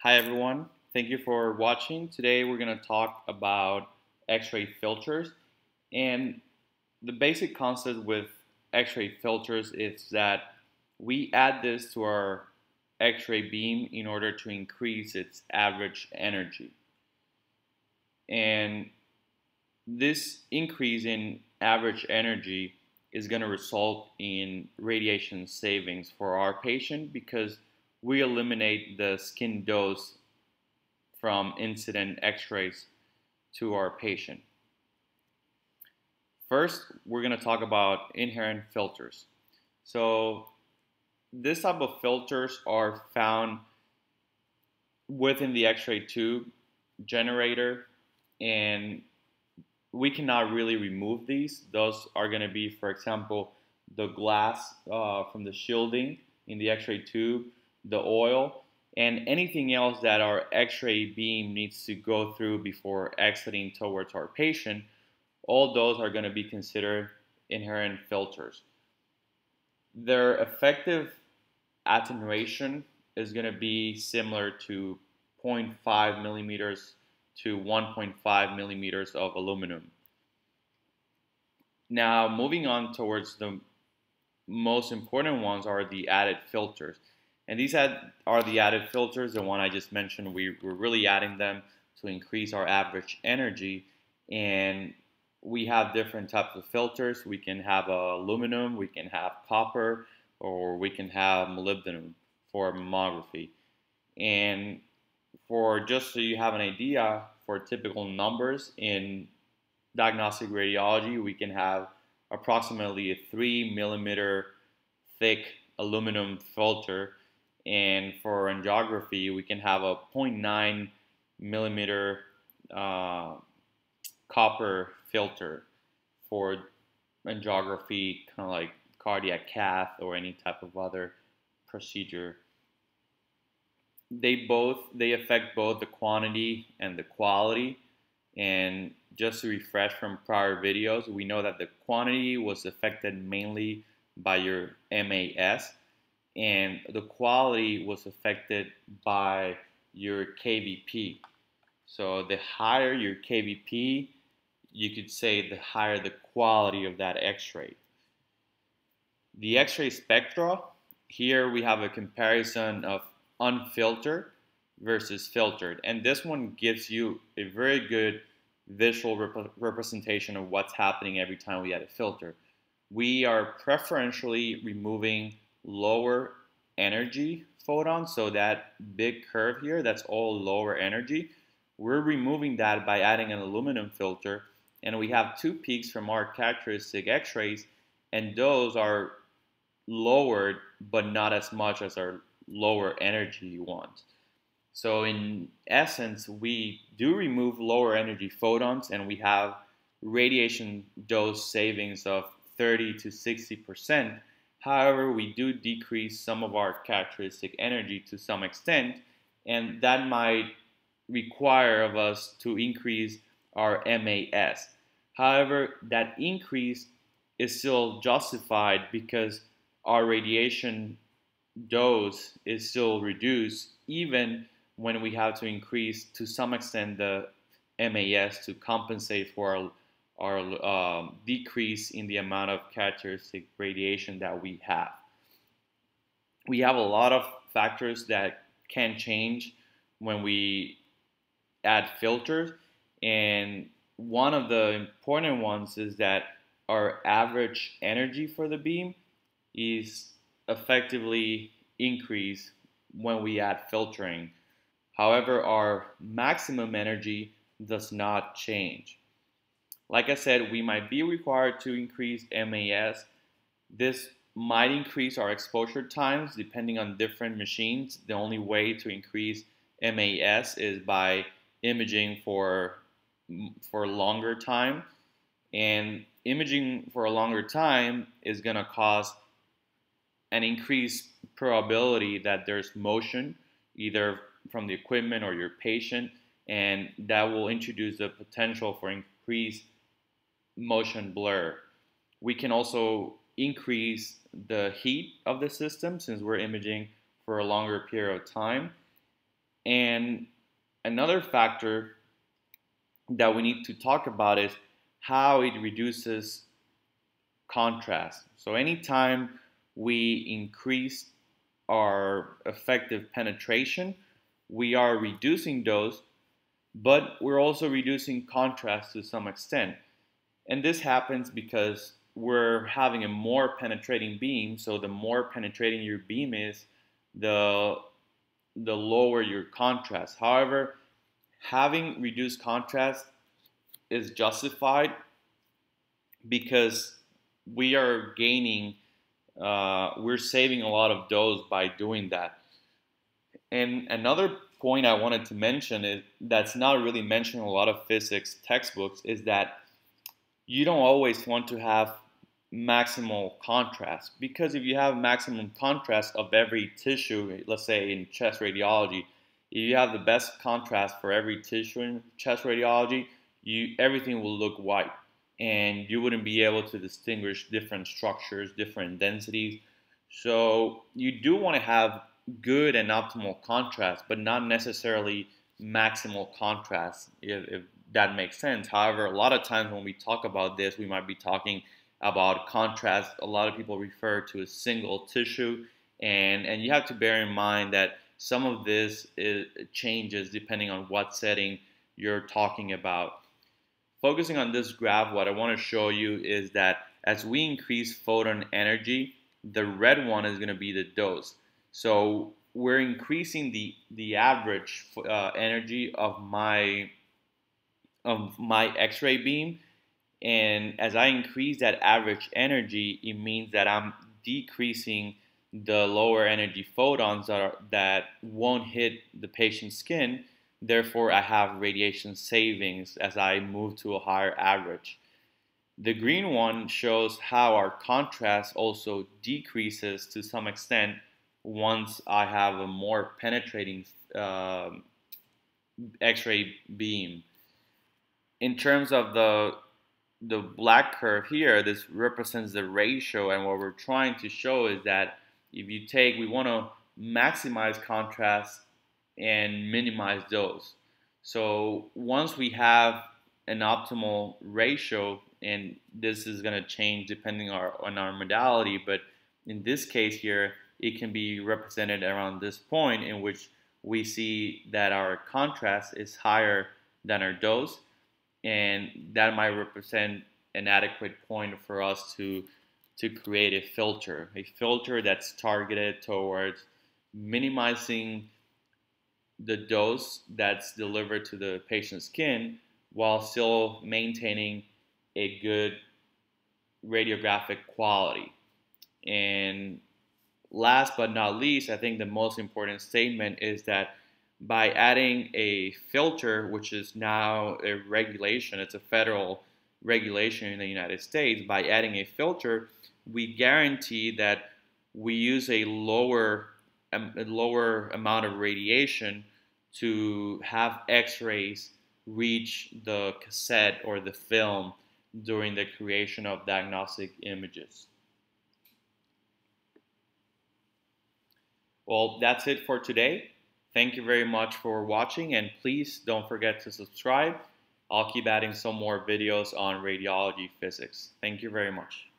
Hi everyone, thank you for watching. Today we're going to talk about X-ray filters, and the basic concept with X-ray filters is that we add this to our X-ray beam in order to increase its average energy. And this increase in average energy is going to result in radiation savings for our patient because we eliminate the skin dose from incident x-rays to our patient. First, we're going to talk about inherent filters. So this type of filters are found within the x-ray tube generator, and we cannot really remove these. Those are going to be, for example, the glass from the shielding in the x-ray tube, the oil, and anything else that our x-ray beam needs to go through before exiting towards our patient. All those are going to be considered inherent filters. Their effective attenuation is going to be similar to 0.5 millimeters to 1.5 millimeters of aluminum. Now, moving on towards the most important ones are the added filters. And these are the added filters, the one I just mentioned. We're really adding them to increase our average energy. And we have different types of filters. We can have aluminum, we can have copper, or we can have molybdenum for mammography. And for just so you have an idea, for typical numbers in diagnostic radiology, we can have approximately a 3 millimeter thick aluminum filter, and for angiography, we can have a 0.9 millimeter copper filter for angiography, kind of like cardiac cath or any type of other procedure. They affect both the quantity and the quality. And just to refresh from prior videos, we know that the quantity was affected mainly by your MAS, and the quality was affected by your KVP. So the higher your KVP, you could say the higher the quality of that X-ray. The X-ray spectra, here we have a comparison of unfiltered versus filtered, and this one gives you a very good visual representation of what's happening every time we add a filter. We are preferentially removing lower energy photons, so that big curve here, that's all lower energy. We're removing that by adding an aluminum filter, and we have two peaks from our characteristic X-rays, and those are lowered but not as much as our lower energy ones. So in essence, we do remove lower energy photons, and we have radiation dose savings of 30 to 60%. However, we do decrease some of our characteristic energy to some extent, and that might require of us to increase our MAS. However, that increase is still justified because our radiation dose is still reduced even when we have to increase to some extent the MAS to compensate for our decrease in the amount of characteristic radiation that we have. We have a lot of factors that can change when we add filters, and one of the important ones is that our average energy for the beam is effectively increased when we add filtering. However, our maximum energy does not change. Like I said, we might be required to increase MAS. This might increase our exposure times depending on different machines. The only way to increase MAS is by imaging for longer time. And imaging for a longer time is going to cause an increased probability that there's motion, either from the equipment or your patient, and that will introduce the potential for increased motion blur. We can also increase the heat of the system since we're imaging for a longer period of time. And another factor that we need to talk about is how it reduces contrast. So anytime we increase our effective penetration, we are reducing dose, but we're also reducing contrast to some extent. And this happens because we're having a more penetrating beam. So the more penetrating your beam is, the lower your contrast. However, having reduced contrast is justified because we are gaining, we're saving a lot of dose by doing that. And another point I wanted to mention is that's not really mentioned in a lot of physics textbooks is that you don't always want to have maximal contrast, because if you have maximum contrast of every tissue, let's say in chest radiology, if you have the best contrast for every tissue in chest radiology, everything will look white and you wouldn't be able to distinguish different structures, different densities. So you do want to have good and optimal contrast, but not necessarily maximal contrast, if that makes sense. However, a lot of times when we talk about this, we might be talking about contrast. A lot of people refer to a single tissue, and you have to bear in mind that some of this changes depending on what setting you're talking about. Focusing on this graph, what I want to show you is that as we increase photon energy, the red one is going to be the dose. So we're increasing the average energy of my X-ray beam, and as I increase that average energy, it means that I'm decreasing the lower energy photons that won't hit the patient's skin. Therefore, I have radiation savings as I move to a higher average. The green one shows how our contrast also decreases to some extent once I have a more penetrating X-ray beam. In terms of the black curve here, this represents the ratio, and what we're trying to show is that if you take, we want to maximize contrast and minimize dose. So once we have an optimal ratio, and this is going to change depending on our modality, but in this case here, it can be represented around this point in which we see that our contrast is higher than our dose, and that might represent an adequate point for us to create a filter that's targeted towards minimizing the dose that's delivered to the patient's skin while still maintaining a good radiographic quality. And last but not least, I think the most important statement is that by adding a filter, which is now a regulation, it's a federal regulation in the United States, by adding a filter, we guarantee that we use a lower amount of radiation to have X-rays reach the cassette or the film during the creation of diagnostic images. Well, that's it for today. Thank you very much for watching, and please don't forget to subscribe. I'll keep adding some more videos on radiology physics. Thank you very much.